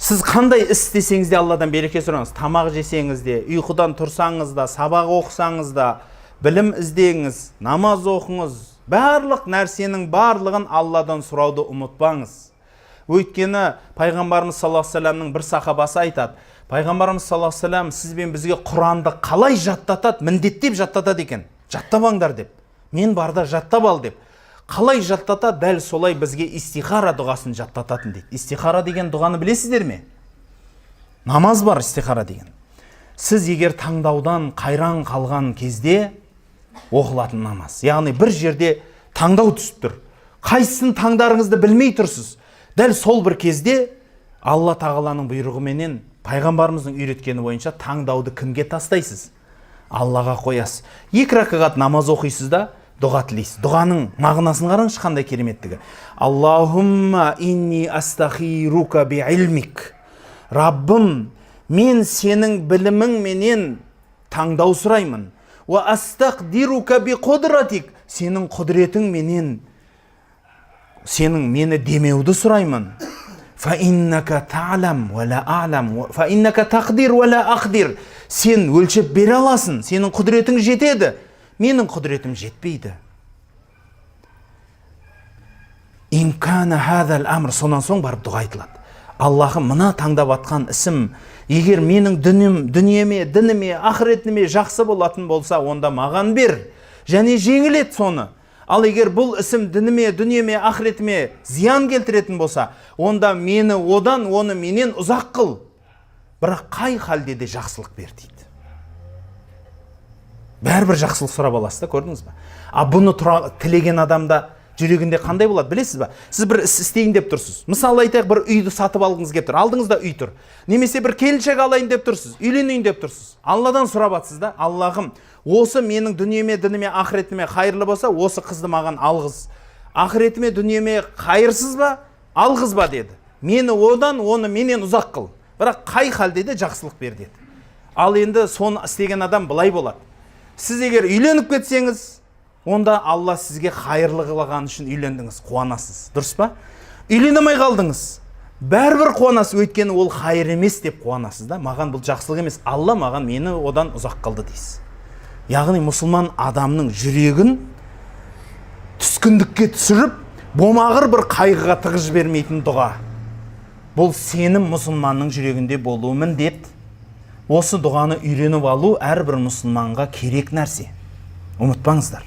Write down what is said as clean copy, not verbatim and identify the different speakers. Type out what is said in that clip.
Speaker 1: Сіз қандай іс істесеңіз де Алладан береке сұраңыз. Тамақ жесеңіз де, ұйқыдан тұрсаңыз да, сабақ оқысаңыз да, білім іздеңіз, намаз оқыңыз. Барлық нәрсенің барлығын Алладан сұрауды ұмытпаңыз. Өйткені пайғамбарымыз саллаллаху алейхи вассаламның бір сахабасы айтады. Пайғамбарымыз саллаллаху алейхи вассалам сізбен бізге Құранды қалай жаттатады, міндеттеп жаттатады екен. Жаттамаңдар деп. Мен барда жаттап ал деп. Қалай жаттатады, дәл солай бізге истихара дұғасын жаттататын дейді. Истихара деген дұғаны білесіздер ме? Намаз бар истихара деген. Сіз егер таңдаудан қайран қалған кезде оқылатын намаз. Яғни бір жерде таңдау түсіп тұр. Қайсысын таңдарыңызды білмей тұрсыз. Дәл сол бір кезде Алла тағаланың бұйрығыменен пайғамбарымыздың үйреткені бойынша таңдауды кімге тастайсыз? Аллаға қоясыз. 2 ракағат намаз оқисыз да дұға тілейсіз. Дұғаның мағынасын қараңызшы қандай кереметтігі. Аллахумма инни астахирука би илмик. Раббым, мен сенің білімің менен таңдау сұраймын. Ва астақдирука би қудратик. Сенің құдіретің менен сенің мені демеуді сұраймын. Фа иннака та'лам ва ла а'лам, фа иннака тақдир ва ла ақдир. Сен өлшеп бере аласың, сенің құдіретің жетеді, менің құдіретім жетпейді. Имкана хазал амр, сонан соң барып дұға айтылады. Аллахым, мына таңдап атқан ісім, егер менің дүниеме, дініме, ақыретіме жақсы болатын болса, онда маған бер, және жеңілет соны. Ал егер бұл ісім дініме, дүниеме, ақыретіме зиян келтіретін болса, онда мені одан, оны менен ұзақ қыл. Бірақ қай халде де жақсылық бер дейді. Бәрібір жақсылық сұрап аласыз да, көрдіңіз ба? Бұны тілеген адамда жүрегінде қандай болады, білесіз ба? Сіз бір іс істейін деп тұрсыз. Мысалы айтайық, бір үйді сатып алғыңыз келіп тұр, алдыңызда үй тұр. Немесе бір келіншек алайын деп тұрсыз, үйленейін деп тұрсыз. Алладан сұрап атсыз да, Аллахым, осы менің дүниеме, дініме, ақыретіме қайырлы болса, осы қызды маған алғыз. Ақыретіме, дүниеме қайырсыз ба, алғыз ба деді. Мені одан, оны менен ұзақ қыл. Бірақ қай халде де жақсылық бер деді. Ал енді соны істеген адам былай болады. Сіз егер үйленіп кетсеңіз, онда Алла сізге қайырлы қылған үшін үйлендіңіз, қуанасыз. Дұрыс па? Үйленемей қалдыңыз. Бәрібір қуанасыз, өйткені ол қайыр емес деп қуанасыз да. Маған бұл жақсылық емес. Алла маған мені одан ұзақ қылды дейсіз. Яғни мұсылман адамның жүрегін түскіндікке түсіріп, бомағыр бір қайғыға тығыз бермейтін дұға. Бұл сенім мұсылманның жүрегінде болуы міндет. Осы дұғаны үйреніп алу әрбір мұсылманға керек нәрсе. Ұмытпаңыздар.